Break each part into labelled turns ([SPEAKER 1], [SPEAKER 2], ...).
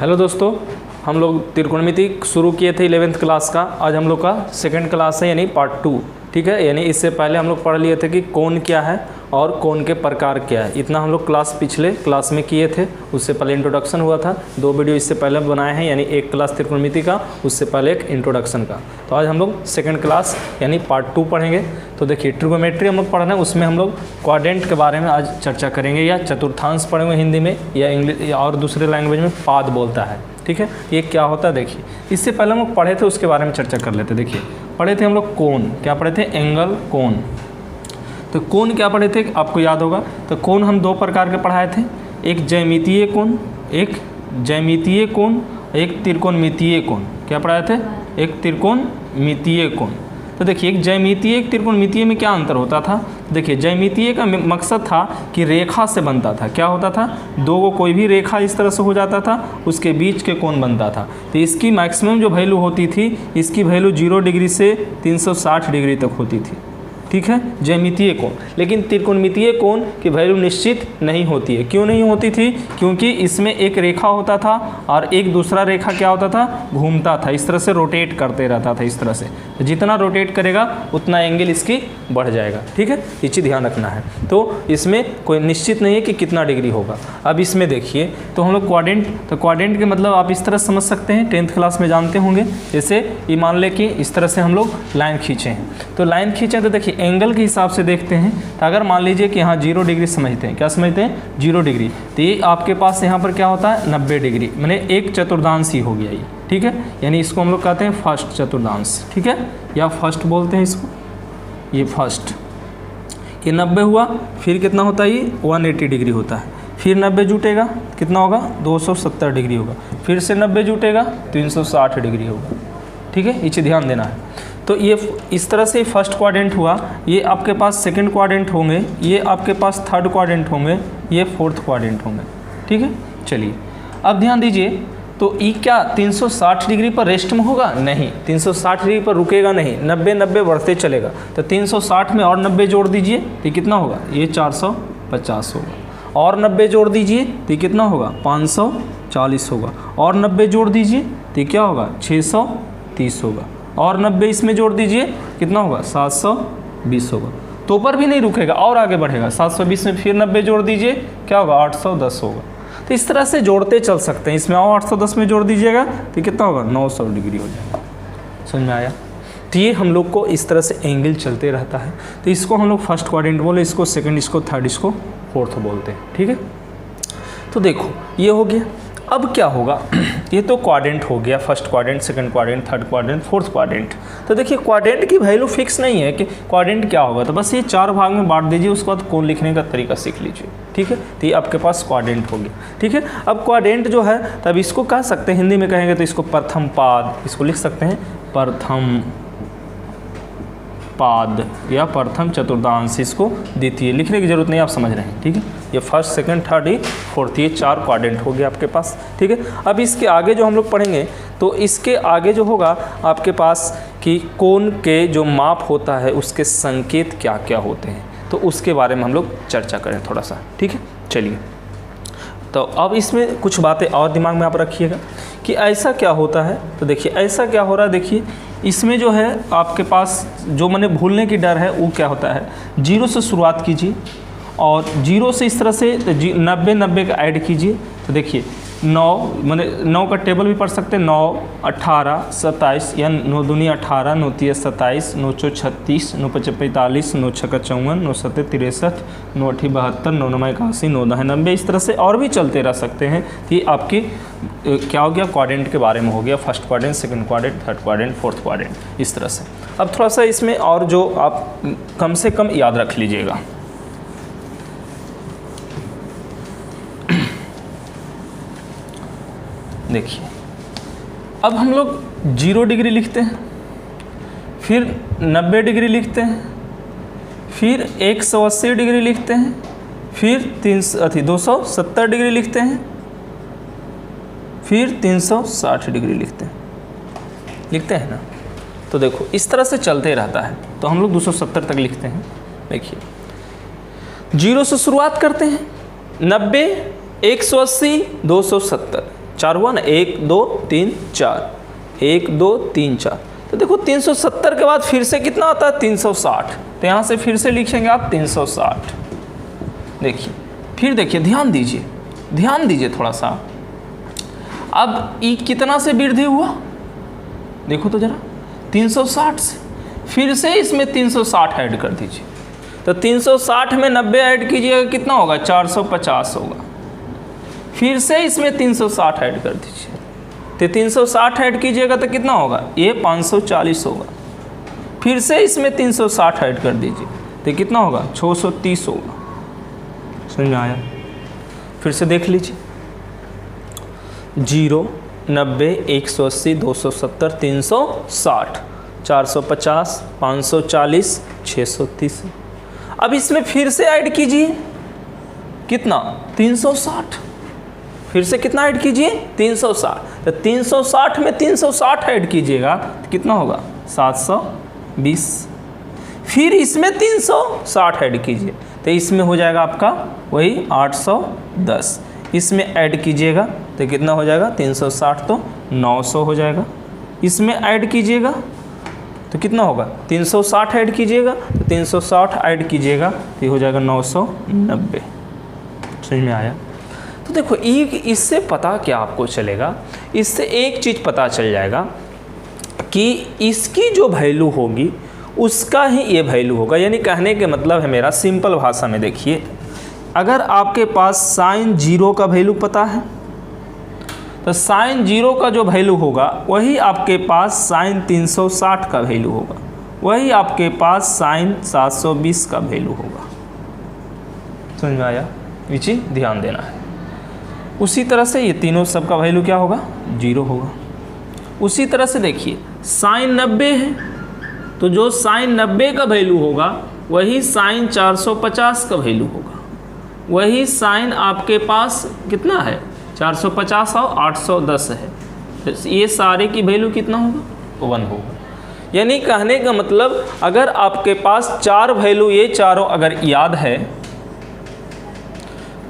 [SPEAKER 1] Hello दोस्तों, हम लोग त्रिकोणमिति शुरू किए थे 11th क्लास का। आज हम लोग का सेकंड क्लास है, यानी पार्ट 2। ठीक है, यानी इससे पहले हम लोग पढ़ लिए थे कि कोण क्या है और कोण के प्रकार क्या है। इतना हम लोग पिछले क्लास में किए थे। उससे पहले इंट्रोडक्शन हुआ था। 2 वीडियो इससे पहले बनाए हैं, यानी एक क्लास त्रिकोणमिति का, उससे पहले एक इंट्रोडक्शन का। तो आज हम लोग सेकंड क्लास यानी पार्ट 2 पढ़ेंगे। तो देखिए, ट्रिगोनोमेट्री हम लोग पढ़ रहे हैं, उसमें हम लोग क्वाड्रेंट के बारे में आज चर्चा करेंगे, या चतुर्थांश पढ़ेंगे हिंदी में, या इंग्लिश और दूसरे लैंग्वेज में पाद बोलता है। ठीक है, ये क्या होता है देखिए। इससे पहले हम लोग पढ़े थे, उसके बारे में चर्चा कर लेते। देखिए, पढ़े थे हम लोग कोण, क्या पढ़े थे? एंगल, कोण। तो कोण क्या पढ़े थे, आपको याद होगा। तो कोण हम 2 प्रकार के पढ़ाए थे, एक ज्यामितीय कोण, एक ज्यामितीय कोण, एक त्रिकोणमितीय कोण। क्या पढ़ाए थे? एक त्रिकोणमितीय कोण। तो देखिए, एक ज्यामितीय एक त्रिकोणमितीय में क्या अंतर होता था? देखिए, ज्यामितीय का मकसद था कि रेखा से बनता था। क्या होता था? 2 को कोई भी रेखा इस तरह से हो जाता था, उसके बीच के कोण बनता था। तो इसकी मैक्सिमम जो वैल्यू होती थी, इसकी वैल्यू 0 डिग्री से 360 डिग्री तक होती थी। ठीक है, ज्यामितीय कोण। लेकिन त्रिकोणमितीय कोण की वैल्यू निश्चित नहीं होती है। क्यों नहीं होती थी? क्योंकि इसमें एक रेखा होता था और एक दूसरा रेखा क्या होता था? घूमता था, इस तरह से रोटेट करते रहता था। इस तरह से जितना रोटेट करेगा उतना एंगल इसकी बढ़ जाएगा। ठीक है, ये चीज़ ध्यान रखना है। तो इसमें कोई निश्चित नहीं है कि कितना डिग्री होगा। अब इसमें देखिए, तो हम लोग क्वाड्रेंट, तो क्वाड्रेंट के मतलब आप इस तरह समझ सकते हैं, 10th क्लास में जानते होंगे। जैसे ये मान लें कि इस तरह से हम लोग लाइन खींचे हैं, तो लाइन खींचे तो देखिए एंगल के हिसाब से देखते हैं। तो अगर मान लीजिए कि यहाँ 0 डिग्री समझते हैं, क्या समझते हैं? 0 डिग्री। तो ये आपके पास यहाँ पर क्या होता है? 90 डिग्री, मैंने एक चतुर्थांश ही हो गया ये। ठीक है, यानी इसको हम लोग कहते हैं फर्स्ट चतुर्थांश। ठीक है, या फर्स्ट बोलते हैं इसको, ये फर्स्ट। ये 90 हुआ, फिर कितना होता है? ये 180 डिग्री होता है। फिर 90 जुटेगा, कितना होगा? 270 डिग्री होगा। फिर से 90 जुटेगा, 360 डिग्री होगा। ठीक है, ये चीज़ ध्यान देना है। तो ये इस तरह से फर्स्ट क्वाड्रेंट हुआ, ये आपके पास सेकंड क्वाड्रेंट होंगे, ये आपके पास थर्ड क्वाड्रेंट होंगे, ये फोर्थ क्वाड्रेंट होंगे। ठीक है, चलिए अब ध्यान दीजिए। तो ये क्या 360 डिग्री पर रेस्ट में होगा? नहीं, 360 डिग्री पर रुकेगा नहीं, 90 बढ़ते चलेगा। तो 360 में और 90 जोड़ दीजिए, तो कितना होगा? ये 450 होगा। और 90 जोड़ दीजिए तो कितना होगा? 540 होगा। और 90 जोड़ दीजिए तो क्या होगा? 630 होगा। और 90 इसमें जोड़ दीजिए, कितना होगा? 720 होगा। तो पर भी नहीं रुकेगा और आगे बढ़ेगा। 720 में फिर 90 जोड़ दीजिए, क्या होगा? 810 होगा। तो इस तरह से जोड़ते चल सकते हैं। इसमें और 810 में जोड़ दीजिएगा तो कितना होगा? 900 डिग्री हो जाएगा। समझ में आया? तो ये हम लोग को इस तरह से एंगल चलते रहता है। तो इसको हम लोग फर्स्ट क्वाड्रेंट बोले, इसको सेकंड, इसको थर्ड, इसको फोर्थ बोलते हैं। ठीक है, तो देखो ये हो गया। अब क्या होगा? ये तो क्वाड्रेंट हो गया, first quadrant, second quadrant, third quadrant, fourth quadrant. तो देखिए, क्वाड्रेंट की वैल्यू फिक्स नहीं है कि क्वाड्रेंट क्या होगा। तो बस ये 4 भाग में बांट दीजिए, उसके बाद कोण लिखने का तरीका सीख लीजिए। ठीक है, तो ये आपके पास क्वाड्रेंट हो गया। ठीक है, अब क्वाड्रेंट जो है, तब इसको कह सकते हैं, हिंदी में कहेंगे तो इसको प्रथम पाद, इसको लिख सकते हैं प्रथम पाद या प्रथम चतुर्थांश। इसको द्वितीय लिखने की जरूरत नहीं, आप समझ रहे हैं। ठीक है, ये फर्स्ट, सेकंड, थर्ड, फोर्थ, ये 4 क्वाड्रेंट हो गए आपके पास। ठीक है, अब इसके आगे जो हम लोग पढ़ेंगे, तो इसके आगे जो होगा आपके पास कि कोण के जो माप होता है, उसके संकेत क्या क्या होते हैं, तो उसके बारे में हम लोग चर्चा करें थोड़ा सा। ठीक है, चलिए। तो अब इसमें कुछ बातें और दिमाग में आप रखिएगा कि ऐसा क्या होता है। तो देखिए, ऐसा क्या हो रहा है, देखिए इसमें जो है आपके पास जो मैंने भूलने की डर है, वो क्या होता है? 0 से शुरुआत कीजिए और 0 से इस तरह से 90 का ऐड कीजिए। तो देखिए 9, मैंने 9 का टेबल भी पढ़ सकते हैं। 9, 18, 27, या 9 दूनी 18, 9 तिया 27, 9 चौ 36, 9 पचे 45, 9 छक्का 54, 9 सत्ते 63, 9 अठी 72, 9 नौ 81, 9 दह 90। इस तरह से और भी चलते रह सकते हैं। तो ये आपकी क्या हो गया? क्वाड्रेंट के बारे में हो गया। First quadrant, second quadrant, third quadrant, fourth quadrant, इस तरह से। अब थोड़ा सा इसमें और जो आप कम से कम याद रख लीजिएगा। देखिए, अब हम लोग 0 डिग्री लिखते हैं, फिर 90 डिग्री लिखते हैं, फिर 180 डिग्री लिखते हैं, फिर 270 डिग्री लिखते हैं, फिर 360 डिग्री लिखते हैं ना। तो देखो इस तरह से चलते रहता है। तो हम लोग 270 तक लिखते हैं। देखिए, 0 से शुरुआत करते हैं, 90, 180, 270, 4 हुआ ना, 1 2 3 4, 1 2 3 4। तो देखो 370 के बाद फिर से कितना आता है 360, तो यहाँ से फिर से लिखेंगे आप 360। देखिए फिर देखिए, ध्यान दीजिए थोड़ा सा। अब ई कितना से वृद्धि हुआ, देखो तो जरा, 360 से, फिर से इसमें 360 ऐड कर दीजिए। तो 360 में 90 ऐड कीजिएगा, कितना होगा 450 होगा। फिर से इसमें 360 ऐड कर दीजिए, तो 360 ऐड कीजिएगा तो कितना होगा, ये 540 होगा। फिर से इसमें 360 ऐड कर दीजिए, तो कितना होगा 630 होगा। समझ में आया? फिर से देख लीजिए, 0 90 180 270 360 450 540 630। अब इसमें फिर से ऐड कीजिए, कितना 360। फिर से कितना ऐड कीजिए 360। तो 360 में 360 ऐड कीजिएगा तो कितना होगा 720। फिर इसमें 360 ऐड कीजिए तो इसमें हो जाएगा आपका वही 810। इसमें ऐड कीजिएगा तो कितना हो जाएगा 360 तो 900 हो जाएगा। इसमें ऐड कीजिएगा तो कितना होगा 360 ऐड कीजिएगा तो 360 ऐड कीजिएगा तो ये हो जाएगा 990। समझ में आया? तो देखो इससे पता क्या आपको चलेगा, इससे एक चीज़ पता चल जाएगा कि इसकी जो वैल्यू होगी उसका ही ये वैल्यू होगा। यानी कहने के मतलब है मेरा, सिंपल भाषा में देखिए, अगर आपके पास साइन 0 का वैल्यू पता है तो साइन 0 का जो वैल्यू होगा वही आपके पास साइन 360 का वैल्यू होगा, वही आपके पास साइन 720 का वैल्यू होगा। समझ में आया? ये चीज़ ध्यान देना है। उसी तरह से ये तीनों सब का वैल्यू क्या होगा 0 होगा। उसी तरह से देखिए साइन 90 है तो जो साइन 90 का वैल्यू होगा वही साइन 450 का वैल्यू होगा। वही साइन आपके पास कितना है 450 और 810 है, तो ये सारे की वैल्यू कितना होगा 1 होगा। यानी कहने का मतलब अगर आपके पास 4 वैल्यू ये चारों अगर याद है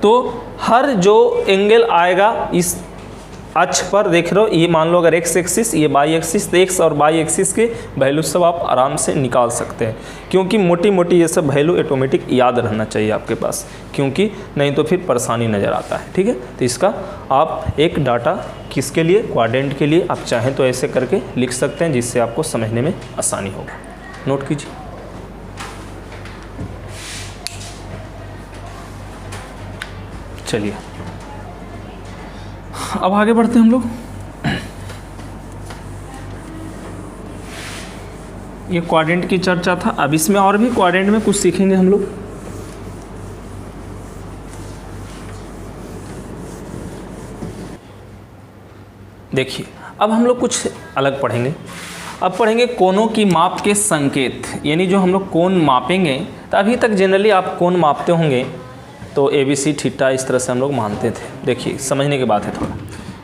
[SPEAKER 1] तो हर जो एंगल आएगा इस अक्ष पर देख रहे हो, ये मान लो अगर एक्स एक्सिस ये वाई एक्सिस, तो एक्स और वाई एक्सिस के वैल्यू सब आप आराम से निकाल सकते हैं, क्योंकि मोटी मोटी ये सब वैल्यू ऑटोमेटिक याद रहना चाहिए आपके पास, क्योंकि नहीं तो फिर परेशानी नज़र आता है। ठीक है, तो इसका आप एक डाटा किसके लिए, क्वाड्रेंट के लिए आप चाहें तो ऐसे करके लिख सकते हैं जिससे आपको समझने में आसानी होगा। नोट कीजिए। चलिए अब आगे बढ़ते हैं हम लोग। ये क्वाड्रेंट की चर्चा था, अब इसमें और भी क्वाड्रेंट में कुछ सीखेंगे हम लोग। देखिए अब हम लोग कुछ अलग पढ़ेंगे। अब पढ़ेंगे कोनों की माप के संकेत, यानी जो हम लोग कोण मापेंगे, तो अभी तक जनरली आप कोण मापते होंगे तो ABC थीटा इस तरह से हम लोग मानते थे। देखिए समझने की बात है थोड़ा।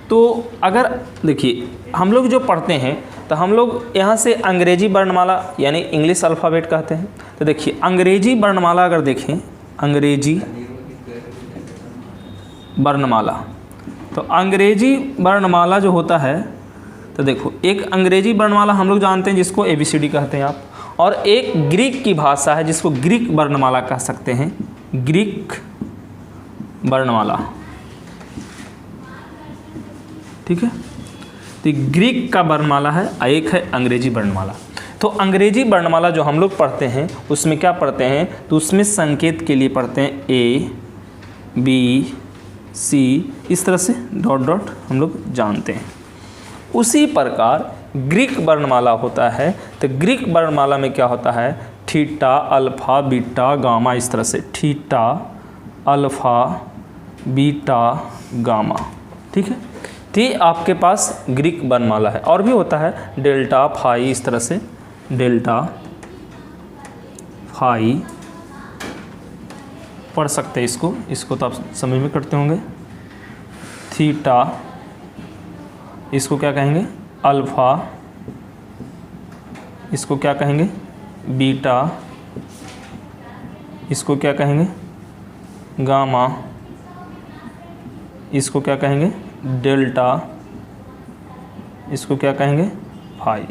[SPEAKER 1] तो अगर देखिए हम लोग जो पढ़ते हैं तो हम लोग यहाँ से अंग्रेजी वर्णमाला यानी इंग्लिश अल्फ़ाबेट कहते हैं। तो देखिए अंग्रेजी वर्णमाला अगर देखें, अंग्रेजी वर्णमाला, तो अंग्रेजी वर्णमाला जो होता है, तो देखो एक अंग्रेजी वर्णमाला हम लोग जानते हैं जिसको ABCD कहते हैं आप, और एक ग्रीक की भाषा है जिसको ग्रीक वर्णमाला कह सकते हैं, ग्रीक वर्णमाला। ठीक है, तो ग्रीक का वर्णमाला है, एक है अंग्रेजी वर्णमाला। तो अंग्रेजी वर्णमाला जो हम लोग पढ़ते हैं उसमें क्या पढ़ते हैं, तो उसमें संकेत के लिए पढ़ते हैं A B C, इस तरह से डॉट डॉट हम लोग जानते हैं। उसी प्रकार ग्रीक वर्णमाला होता है, तो ग्रीक वर्णमाला में क्या होता है, थीटा अल्फ़ा बीटा गामा, इस तरह से थीटा अल्फ़ा बीटा गामा। ठीक है, तो ये आपके पास ग्रीक वर्णमाला है। और भी होता है डेल्टा फाई, इस तरह से डेल्टा फाई पढ़ सकते हैं इसको तो आप समझ में करते होंगे। थीटा इसको क्या कहेंगे अल्फ़ा, इसको क्या कहेंगे बीटा, इसको क्या कहेंगे गामा, इसको क्या कहेंगे डेल्टा, इसको क्या कहेंगे, फाई।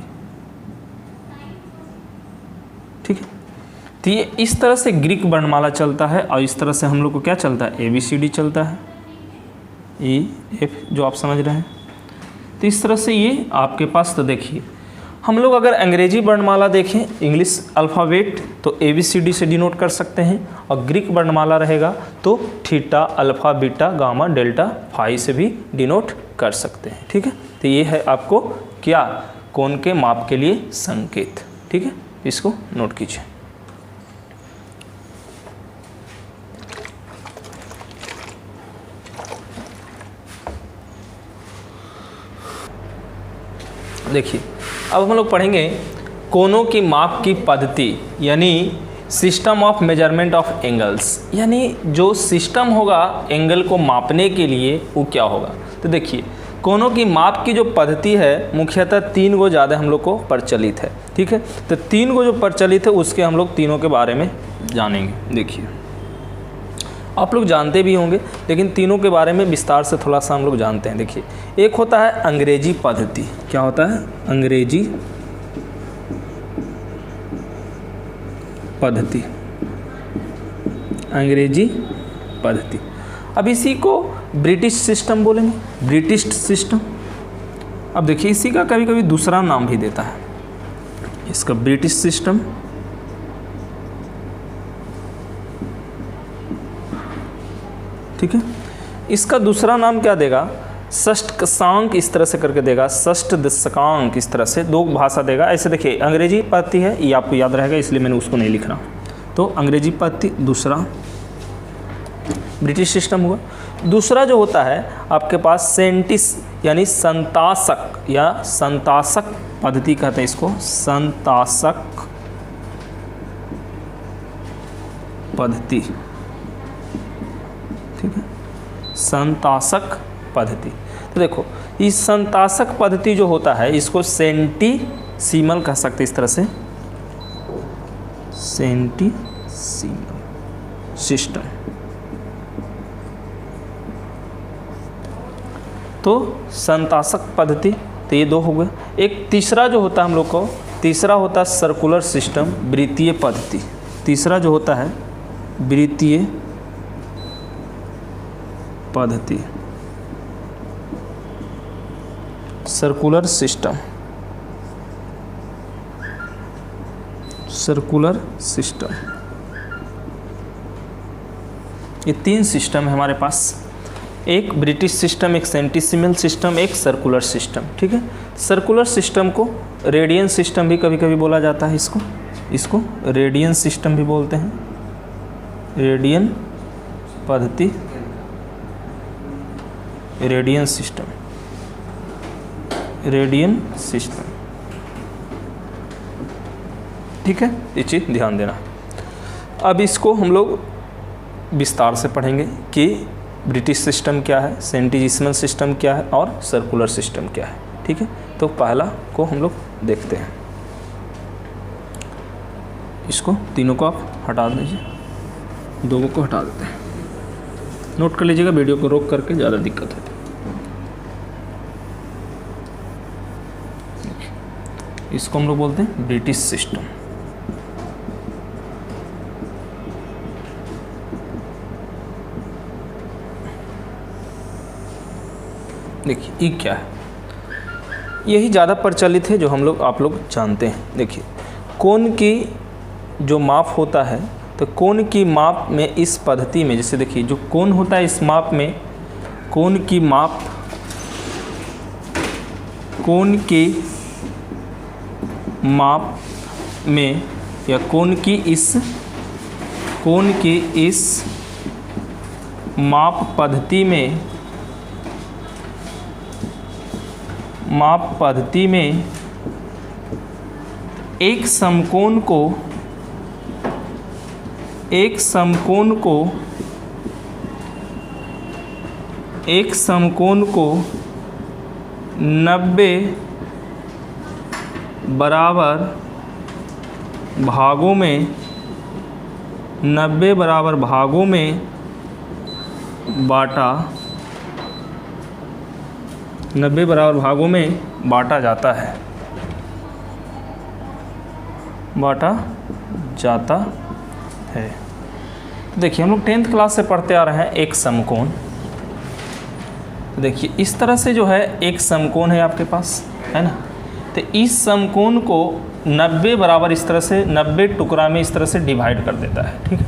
[SPEAKER 1] ठीक है, तो ये इस तरह से ग्रीक वर्णमाला चलता है और इस तरह से हम लोग को क्या चलता है, ABCD चलता है, EF जो आप समझ रहे हैं। तो इस तरह से ये आपके पास, तो देखिए हम लोग अगर अंग्रेजी वर्णमाला देखें, इंग्लिश अल्फ़ाबेट, तो ABCD से डिनोट कर सकते हैं, और ग्रीक वर्णमाला रहेगा तो theta, alpha, beta, gamma, delta, phi से भी डिनोट कर सकते हैं। ठीक है, तो ये है आपको क्या, कोण के माप के लिए संकेत। ठीक है, इसको नोट कीजिए। देखिए अब हम लोग पढ़ेंगे कोनों की माप की पद्धति, यानी system of measurement of angles, यानी जो सिस्टम होगा एंगल को मापने के लिए वो क्या होगा। तो देखिए कोनों की माप की जो पद्धति है मुख्यतः 3 गो ज़्यादा हम लोग को प्रचलित है। ठीक है, तो 3 गो जो प्रचलित है उसके हम लोग तीनों के बारे में जानेंगे। देखिए आप लोग जानते भी होंगे, लेकिन तीनों के बारे में विस्तार से थोड़ा सा हम लोग जानते हैं। देखिए एक होता है अंग्रेजी पद्धति। क्या होता है, अंग्रेजी पद्धति, अंग्रेजी पद्धति। अब इसी को ब्रिटिश सिस्टम बोलेंगे, ब्रिटिश सिस्टम। अब देखिए इसी का कभी कभी दूसरा नाम भी देता है, इसका ब्रिटिश सिस्टम, ठीक है। इसका दूसरा नाम क्या देगा, षष्टकांक, इस तरह से करके देगा, षष्ठ दशकांक, इस तरह से 2 भाषा देगा। ऐसे देखिए अंग्रेजी पद्धति है, ये आपको याद रहेगा इसलिए मैंने उसको नहीं लिख रहा। तो अंग्रेजी पद्धति दूसरा ब्रिटिश सिस्टम हुआ। दूसरा जो होता है आपके पास सेंटिस, यानी संतासक या संतासक पद्धति कहते हैं इसको, संतासक पद्धति। ठीक है, संतासक पद्धति। तो देखो इस संतासक पद्धति जो होता है इसको सेंटीसीमल कह सकते हैं, इस तरह से सेंटीसीमल सिस्टम। तो संतासक पद्धति, तो ये 2 हो गए। एक तीसरा जो होता है हम लोग को, तीसरा होता है सर्कुलर सिस्टम, वृत्तीय पद्धति। तीसरा जो होता है वृत्तीय पद्धति, सर्कुलर सिस्टम, सर्कुलर सिस्टम। ये 3 सिस्टम है हमारे पास, एक ब्रिटिश सिस्टम, एक सेंटीसीमल सिस्टम, एक सर्कुलर सिस्टम। ठीक है, सर्कुलर सिस्टम को रेडियन सिस्टम भी कभी कभी बोला जाता है, इसको रेडियन सिस्टम भी बोलते हैं, रेडियन पद्धति, रेडियन सिस्टम, रेडियन सिस्टम। ठीक है, ये चीज़ ध्यान देना। अब इसको हम लोग विस्तार से पढ़ेंगे कि ब्रिटिश सिस्टम क्या है, सेंटीसीमल सिस्टम क्या है और सर्कुलर सिस्टम क्या है। ठीक है, तो पहला को हम लोग देखते हैं। इसको तीनों को आप हटा दीजिए, 2 को हटा देते हैं। नोट कर लीजिएगा, वीडियो को रोक करके, ज़्यादा दिक्कत है। इसको हम लोग बोलते हैं ब्रिटिश सिस्टम। देखिए ये क्या है, यही ज़्यादा प्रचलित है जो हम लोग आप लोग जानते हैं। देखिए कोण की जो माप होता है, तो कोण की माप में इस पद्धति में, जैसे देखिए जो कोण होता है इस माप में, कोण की माप, कोण की माप में या कोण की इस माप पद्धति में, माप पद्धति में एक समकोण को 90 बराबर भागों में, 90 बराबर भागों में बांटा 90 बराबर भागों में बांटा जाता है, बांटा जाता है। देखिए हम लोग 10th क्लास से पढ़ते आ रहे हैं एक समकोण। देखिए इस तरह से जो है एक समकोण है आपके पास, है ना। तो इस समकोण को 90 बराबर इस तरह से 90 टुकड़ा में इस तरह से डिवाइड कर देता है, ठीक है।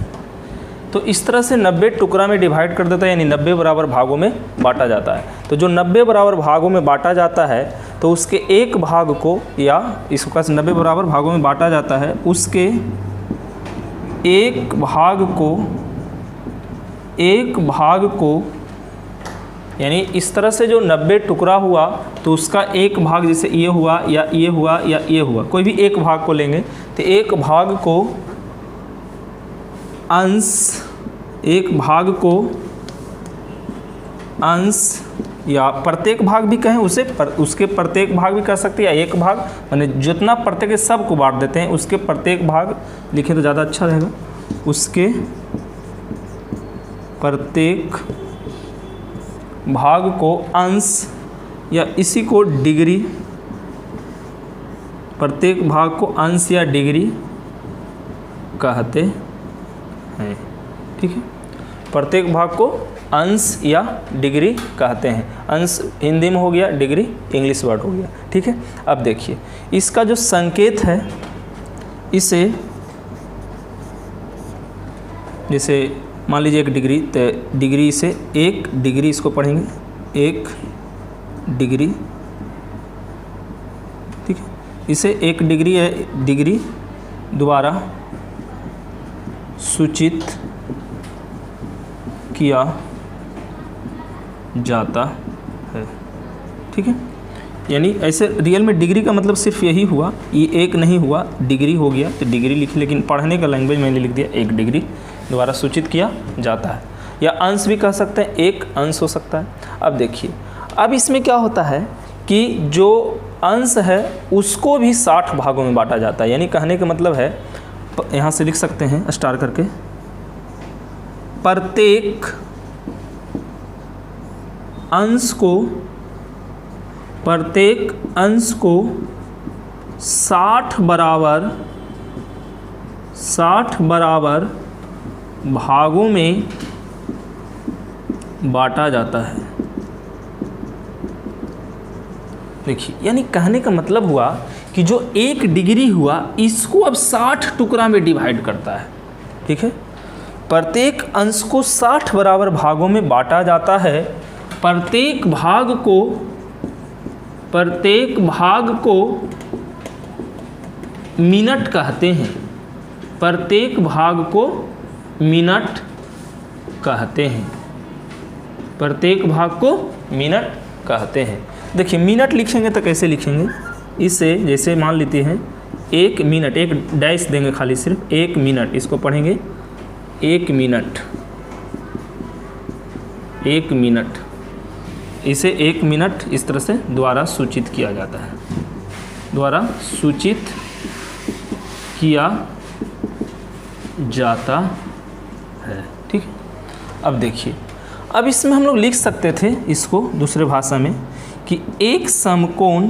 [SPEAKER 1] तो इस तरह से 90 टुकड़ा में डिवाइड कर देता है, यानी 90 बराबर भागों में बांटा जाता है। तो जो 90 बराबर भागों में बांटा जाता है तो उसके एक भाग को, या इसको कैसे 90 बराबर भागों में बांटा जाता है, उसके एक भाग को यानी इस तरह से जो 90 टुकड़ा हुआ तो उसका एक भाग, जैसे ये हुआ या ये हुआ या ये हुआ, कोई भी एक भाग को लेंगे तो एक भाग को अंश या प्रत्येक भाग भी कहें उसे, उसके प्रत्येक भाग भी कर सकते हैं, या एक भाग, माने जितना प्रत्येक सब को बांट देते हैं, उसके प्रत्येक भाग लिखें तो ज़्यादा अच्छा रहेगा। उसके प्रत्येक भाग को अंश या इसी को डिग्री, प्रत्येक भाग को अंश या डिग्री कहते हैं, ठीक है। प्रत्येक भाग को अंश या डिग्री कहते हैं। अंश हिंदी में हो गया, डिग्री इंग्लिश वर्ड हो गया, ठीक है। अब देखिए इसका जो संकेत है, इसे जैसे मान लीजिए 1 डिग्री, तो डिग्री से 1 डिग्री इसको पढ़ेंगे, 1 डिग्री, ठीक है। इसे 1 डिग्री है, डिग्री द्वारा सूचित किया जाता है, ठीक है। यानी ऐसे रियल में डिग्री का मतलब सिर्फ यही हुआ, ये 1 नहीं हुआ, डिग्री हो गया तो डिग्री लिखी, लेकिन पढ़ने का लैंग्वेज मैंने लिख दिया 1 डिग्री द्वारा सूचित किया जाता है। या अंश भी कह सकते हैं, 1 अंश हो सकता है। अब देखिए अब इसमें क्या होता है कि जो अंश है उसको भी 60 भागों में बांटा जाता है। यानी कहने का मतलब है, यहाँ से लिख सकते हैं स्टार करके, प्रत्येक अंश को 60 बराबर भागों में बांटा जाता है। देखिए यानी कहने का मतलब हुआ कि जो 1 डिग्री हुआ इसको अब 60 टुकड़ा में डिवाइड करता है, ठीक है। प्रत्येक अंश को 60 बराबर भागों में बांटा जाता है। प्रत्येक भाग को मिनट कहते हैं, प्रत्येक भाग को मिनट कहते हैं, प्रत्येक भाग को मिनट कहते हैं। देखिए मिनट लिखेंगे तो कैसे लिखेंगे, इससे जैसे मान लेते हैं 1 मिनट, एक डैश देंगे खाली, सिर्फ 1 मिनट, इसको पढ़ेंगे 1 मिनट, 1 मिनट, इसे 1 मिनट इस तरह से द्वारा सूचित किया जाता है, द्वारा सूचित किया जाता है, ठीक है। अब देखिए अब इसमें हम लोग लिख सकते थे इसको दूसरे भाषा में कि एक समकोण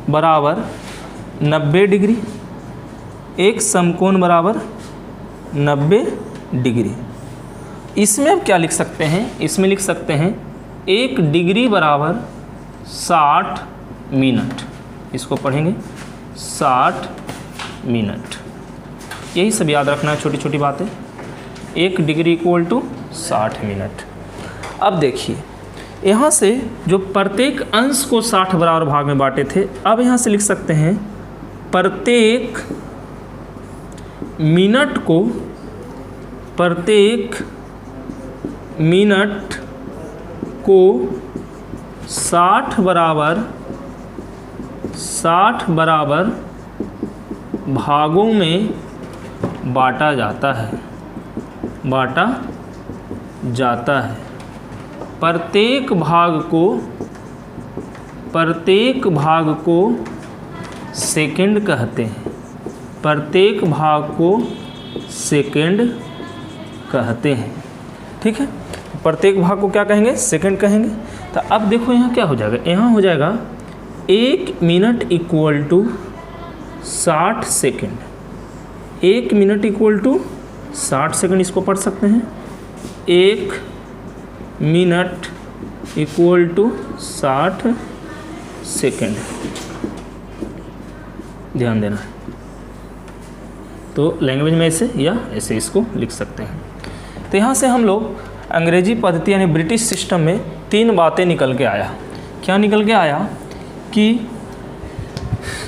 [SPEAKER 1] बराबर 90 डिग्री, एक समकोण बराबर 90 डिग्री। इसमें अब क्या लिख सकते हैं, इसमें लिख सकते हैं 1 डिग्री बराबर 60 मिनट, इसको पढ़ेंगे 60 मिनट। यही सब याद रखना है, छोटी छोटी बातें। 1 डिग्री इक्वल टू 60 मिनट। अब देखिए यहाँ से जो प्रत्येक अंश को 60 बराबर भाग में बांटे थे, अब यहाँ से लिख सकते हैं प्रत्येक मिनट को 60 बराबर भागों में बांटा जाता है, प्रत्येक भाग को सेकंड कहते हैं, प्रत्येक भाग को सेकंड कहते हैं, ठीक है। प्रत्येक भाग को क्या कहेंगे, सेकंड कहेंगे। तो अब देखो यहाँ क्या हो जाएगा, यहाँ हो जाएगा 1 minute equal to 60 second. 1 minute equal to 60 second, इसको पढ़ सकते हैं 1 मिनट इक्वल टू 60 सेकेंड, ध्यान देना है। तो लैंग्वेज में ऐसे या ऐसे इसको लिख सकते हैं। तो यहाँ से हम लोग अंग्रेजी पद्धति यानी ब्रिटिश सिस्टम में 3 बातें निकल के आया। क्या निकल के आया कि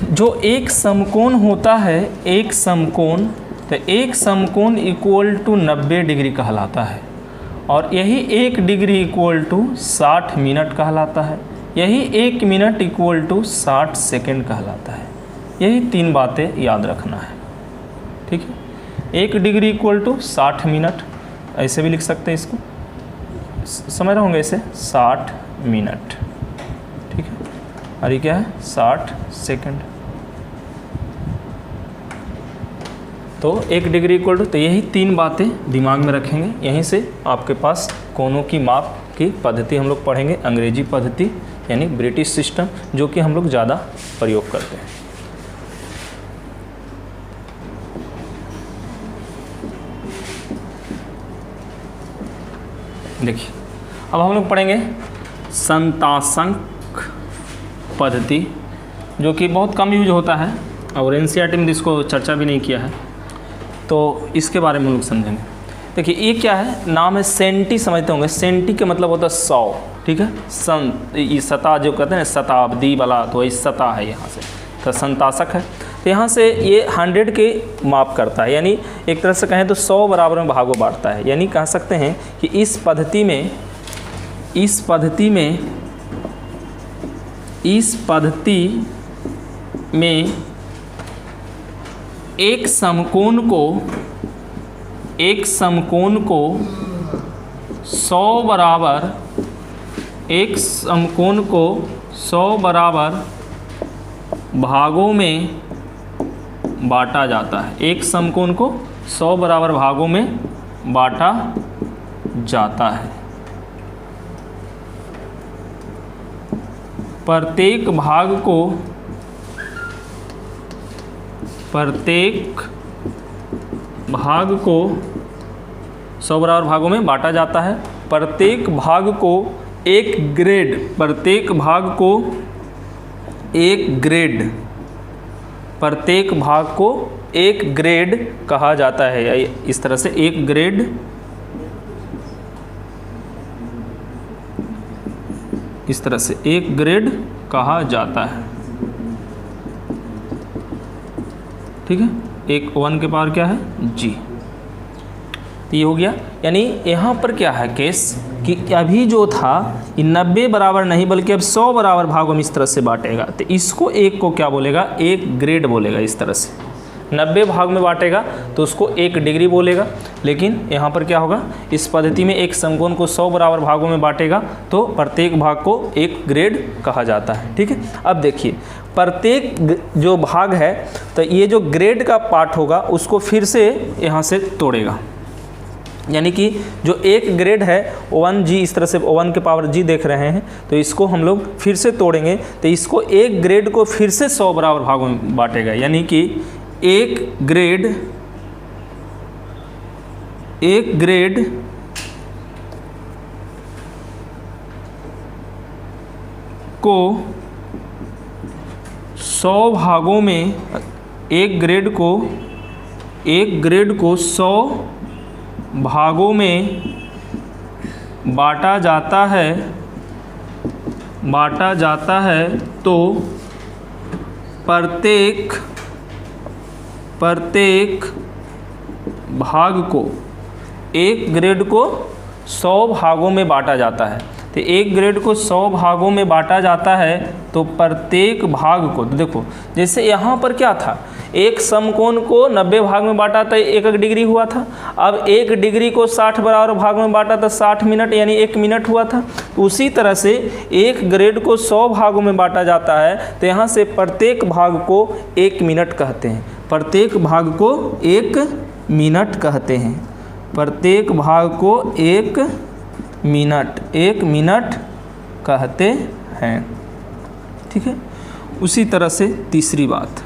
[SPEAKER 1] जो एक समकोण होता है, एक समकोण, तो एक समकोण इक्वल टू 90 डिग्री कहलाता है, और यही 1 डिग्री इक्वल टू 60 मिनट कहलाता है, यही 1 मिनट इक्वल टू 60 सेकेंड कहलाता है। यही 3 बातें याद रखना है, ठीक है। 1 डिग्री इक्वल टू 60 मिनट, ऐसे भी लिख सकते हैं इसको, समझ रहे होंगे ऐसे 60 मिनट, ठीक है। और ये क्या है 60 सेकेंड। तो 1 डिग्री इक्वल टू, तो यही 3 बातें दिमाग में रखेंगे। यहीं से आपके पास कोनों की माप की पद्धति हम लोग पढ़ेंगे, अंग्रेजी पद्धति यानी ब्रिटिश सिस्टम, जो कि हम लोग ज़्यादा प्रयोग करते हैं। देखिए अब हम लोग पढ़ेंगे संतासंक पद्धति, जो कि बहुत कम यूज होता है और एनसीईआरटी में इसको चर्चा भी नहीं किया है, तो इसके बारे में हम लोग समझेंगे। देखिए ये क्या है, नाम है सेंटी, समझते होंगे। सेंटी के मतलब होता है 100, ठीक है। ये सता जो कहते हैं शताब्दी वाला, तो ये सता है यहाँ से, तो संतासक है। तो यहाँ से ये 100 के माप करता है, यानी एक तरह से कहें तो 100 बराबर में भागों बांटता है। यानी कह सकते हैं कि इस पद्धति में एक समकोण को 100 बराबर भागों में बांटा जाता है। एक समकोण को 100 बराबर भागों में बांटा जाता है। प्रत्येक भाग को 100 बराबर भागों में बांटा जाता है। प्रत्येक भाग को एक ग्रेड कहा जाता है। इस तरह से एक ग्रेड, इस तरह से एक ग्रेड कहा जाता है, ठीक है। एक 1 के पावर क्या है g, तो ये हो गया। यानी यहाँ पर क्या है केस कि अभी जो था ये 90 बराबर नहीं बल्कि अब 100 बराबर भागों में इस तरह से बांटेगा, तो इसको एक को क्या बोलेगा, एक ग्रेड बोलेगा। इस तरह से 90 भाग में बांटेगा तो उसको 1 डिग्री बोलेगा। लेकिन यहाँ पर क्या होगा, इस पद्धति में एक समकोण को 100 बराबर भागों में बांटेगा तो प्रत्येक भाग को 1 ग्रेड कहा जाता है, ठीक है। अब देखिए प्रत्येक जो भाग है, तो ये जो ग्रेड का पार्ट होगा उसको फिर से यहाँ से तोड़ेगा। यानी कि जो 1 ग्रेड है 1g, इस तरह से 1 के पावर g देख रहे हैं, तो इसको हम लोग फिर से तोड़ेंगे तो इसको 1 ग्रेड को फिर से 100 बराबर भागों में बांटेगा। यानी कि एक ग्रेड को 100 भागों में, एक ग्रेड को 100 भागों में बांटा जाता है तो प्रत्येक भाग को, एक ग्रेड को 100 भागों में बांटा जाता है। तो एक ग्रेड को 100 भागों में बांटा जाता है तो प्रत्येक भाग को, तो देखो जैसे यहाँ पर क्या था, एक समकोण को 90 भाग में बांटा था, 1 डिग्री हुआ था। अब 1 डिग्री को 60 बराबर भाग में बांटा था, 60 मिनट यानी 1 मिनट हुआ था। उसी तरह से एक ग्रेड को 100 भागों में बांटा जाता है तो यहाँ से प्रत्येक भाग को 1 मिनट कहते हैं। प्रत्येक भाग को 1 मिनट कहते हैं। प्रत्येक भाग को 1 मिनट, 1 मिनट कहते हैं। ठीक है। उसी तरह से तीसरी बात,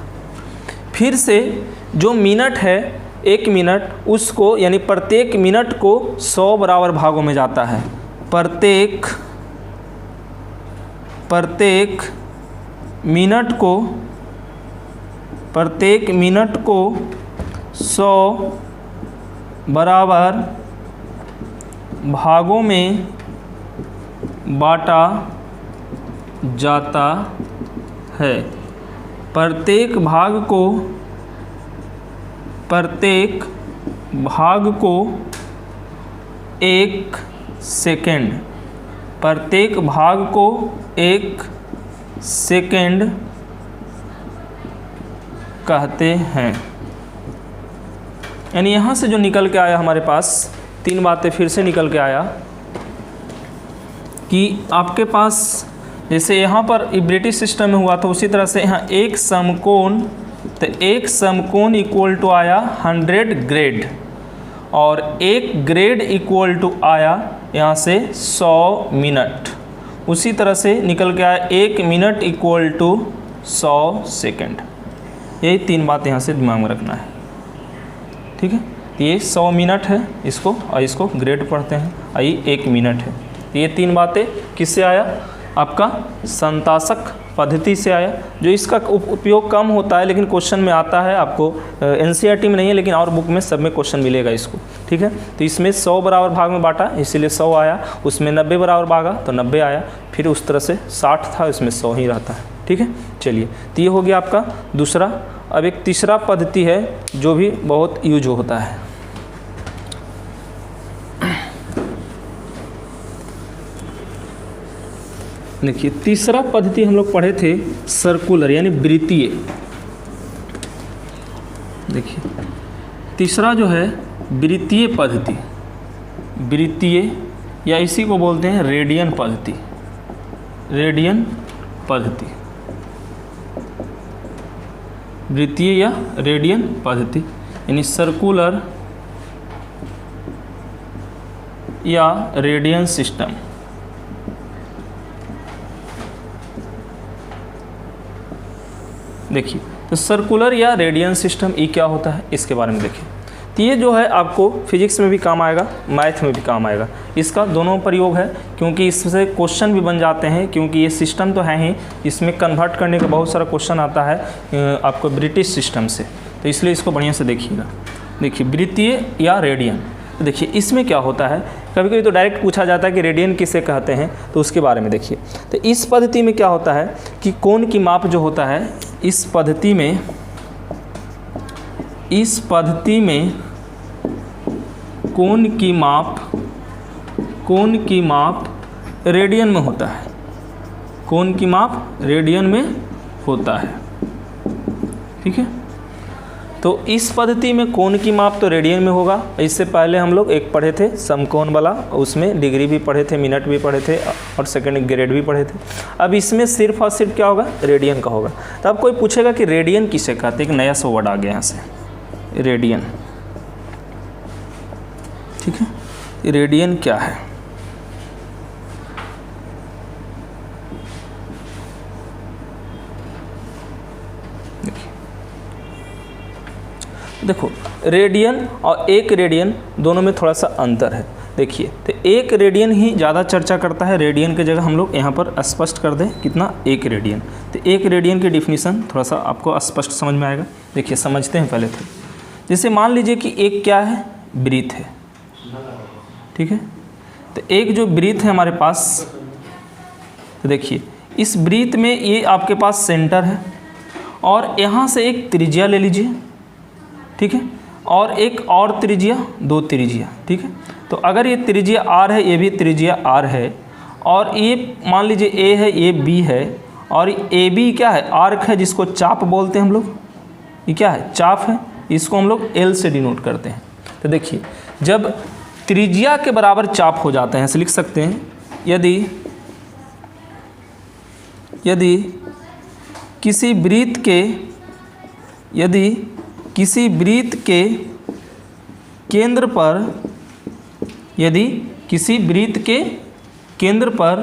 [SPEAKER 1] फिर से जो मिनट है 1 मिनट, उसको यानी प्रत्येक मिनट को 100 बराबर भागों में जाता है। प्रत्येक मिनट को 100 बराबर भागों में बांटा जाता है। प्रत्येक भाग को 1 सेकेंड, प्रत्येक भाग को 1 सेकेंड कहते हैं। यानी यहाँ से जो निकल के आया हमारे पास 3 बातें फिर से निकल के आया कि आपके पास जैसे यहाँ पर ब्रिटिश सिस्टम में हुआ था, उसी तरह से यहाँ एक समकोण, तो एक समकोण इक्वल टू आया 100 ग्रेड, और 1 ग्रेड इक्वल टू आया यहाँ से 100 मिनट। उसी तरह से निकल के आया 1 मिनट इक्वल टू 100 सेकेंड। यही 3 बात यहाँ से दिमाग में रखना है। ठीक है। तो ये 100 मिनट है, इसको ग्रेड पढ़ते हैं, आई 1 मिनट है। ये 3 बातें किससे आया? आपका संताशक पद्धति से आया, जो इसका उपयोग कम होता है लेकिन क्वेश्चन में आता है। आपको एनसीईआरटी में नहीं है लेकिन और बुक में सब में क्वेश्चन मिलेगा इसको। ठीक है। तो इसमें 100 बराबर भाग में बांटा, इसीलिए 100 आया। उसमें 90 बराबर भागा तो 90 आया। फिर उस तरह से 60 था, इसमें 100 ही रहता है। ठीक है। चलिए, तो ये हो गया आपका दूसरा। अब एक तीसरा पद्धति है जो भी बहुत यूज होता है। देखिए, तीसरा पद्धति हम लोग पढ़े थे सर्कुलर यानी वृत्तीय। देखिए, तीसरा जो है वृत्तीय पद्धति, वृत्तीय या इसी को बोलते हैं रेडियन पद्धति। रेडियन पद्धति, वृत्तीय या रेडियन पद्धति यानी सर्कुलर या रेडियन सिस्टम। देखिए, तो सर्कुलर या रेडियन सिस्टम ये क्या होता है इसके बारे में देखिए। तो ये जो है आपको फिजिक्स में भी काम आएगा, मैथ में भी काम आएगा। इसका दोनों प्रयोग है, क्योंकि इससे क्वेश्चन भी बन जाते हैं, क्योंकि ये सिस्टम तो है ही, इसमें कन्वर्ट करने का बहुत सारा क्वेश्चन आता है आपको ब्रिटिश सिस्टम से, तो इसलिए इसको बढ़िया से देखिएगा। देखिए, वृत्तीय या रेडियन, तो देखिए इसमें क्या होता है, कभी कभी तो डायरेक्ट पूछा जाता है कि रेडियन किसे कहते हैं, तो उसके बारे में देखिए। तो इस पद्धति में क्या होता है कि कोण की माप जो होता है, इस पद्धति में कोण की माप रेडियन में होता है। कोण की माप रेडियन में होता है। ठीक है। तो इस पद्धति में कोण की माप तो रेडियन में होगा। इससे पहले हम लोग एक पढ़े थे समकोण वाला, उसमें डिग्री भी पढ़े थे, मिनट भी पढ़े थे और सेकंड ग्रेड भी पढ़े थे। अब इसमें सिर्फ और सिर्फ क्या होगा, रेडियन का होगा। तो अब कोई पूछेगा कि रेडियन किसे कहते हैं, एक नया सा वर्ड आ गया यहाँ से, रेडियन। ठीक है। रेडियन क्या है? देखो, रेडियन और एक रेडियन दोनों में थोड़ा सा अंतर है। देखिए, तो एक रेडियन ही ज़्यादा चर्चा करता है, रेडियन की जगह हम लोग यहाँ पर स्पष्ट कर दें कितना, एक रेडियन। तो एक रेडियन की डिफिनीसन थोड़ा सा आपको स्पष्ट समझ में आएगा। देखिए, समझते हैं पहले तो। जैसे मान लीजिए कि एक क्या है, वृत्त है। ठीक है। तो एक जो वृत्त है हमारे पास, तो देखिए इस वृत्त में ये आपके पास सेंटर है और यहाँ से एक त्रिज्या ले लीजिए। ठीक है। और एक और त्रिज्या, 2 त्रिज्या। ठीक है। तो अगर ये त्रिज्या R है, ये भी त्रिज्या R है, और ये मान लीजिए A है, ये B है, और ए बी क्या है, आर्क है, जिसको चाप बोलते हैं हम लोग। ये क्या है, चाप है, इसको हम लोग L से डिनोट करते हैं। तो देखिए, जब त्रिज्या के बराबर चाप हो जाते हैं, ऐसे लिख सकते हैं, यदि किसी वृत्त के केंद्र पर, यदि किसी वृत्त के केंद्र पर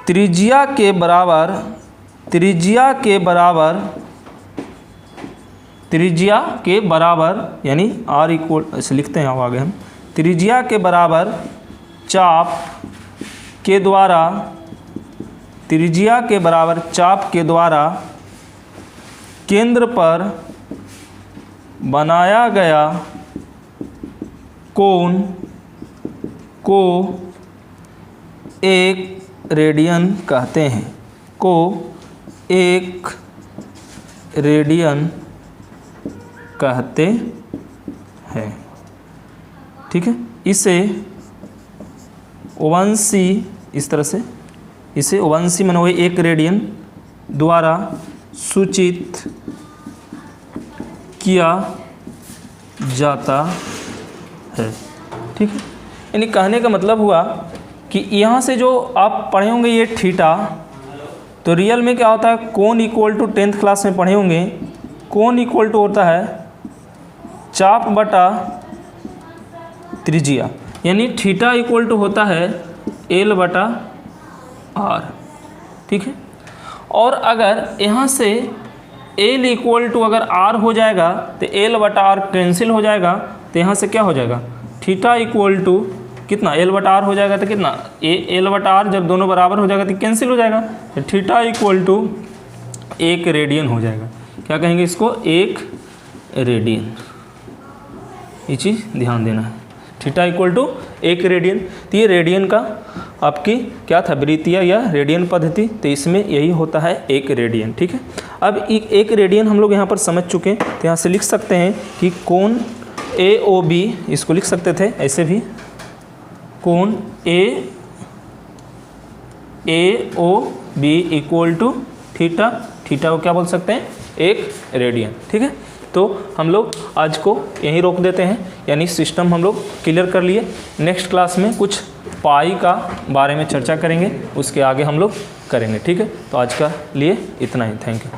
[SPEAKER 1] त्रिज्या के बराबर यानी r इक्वल ऐसे लिखते हैं अब आगे हम, त्रिज्या के बराबर चाप के द्वारा केंद्र पर बनाया गया कोण को एक रेडियन कहते हैं, ठीक है। इसे 1c इस तरह से, इसे 1c माने हुए 1 रेडियन द्वारा सूचित किया जाता है, ठीक है। यानी कहने का मतलब हुआ कि यहाँ से जो आप पढ़े होंगे ये थीटा, तो रियल में क्या होता है, कोण इक्वल टू 10th क्लास में पढ़े होंगे, कोण इक्वल टू होता है चाप बटा त्रिज्या, यानी थीटा इक्वल टू होता है L बटा R, ठीक है। और अगर यहाँ से L इक्वल टू अगर R हो जाएगा तो L बटा R कैंसिल हो जाएगा, तो यहाँ से क्या हो जाएगा, थीटा इक्वल टू कितना L बटा R हो जाएगा, तो कितना L बटा R, जब दोनों बराबर हो जाएगा तो कैंसिल हो जाएगा, तो थीटा इक्वल टू 1 रेडियन हो जाएगा। क्या कहेंगे इसको, 1 रेडियन, ये चीज़ ध्यान देना है, थीटा इक्वल टू 1 रेडियन। तो ये रेडियन का आपकी क्या था, वृत्तीय या रेडियन पद्धति, तो इसमें यही होता है 1 रेडियन, ठीक है। अब 1 रेडियन हम लोग यहाँ पर समझ चुके हैं, तो यहाँ से लिख सकते हैं कि कोण AOB, इसको लिख सकते थे ऐसे भी, कोण AOB इक्वल टू थीटा को क्या बोल सकते हैं, 1 रेडियन, ठीक है। तो हम लोग आज को यहीं रोक देते हैं, यानी सिस्टम हम लोग क्लियर कर लिए। नेक्स्ट क्लास में कुछ पाई का बारे में चर्चा करेंगे, उसके आगे हम लोग करेंगे, ठीक है। तो आज का लिए इतना ही, थैंक यू।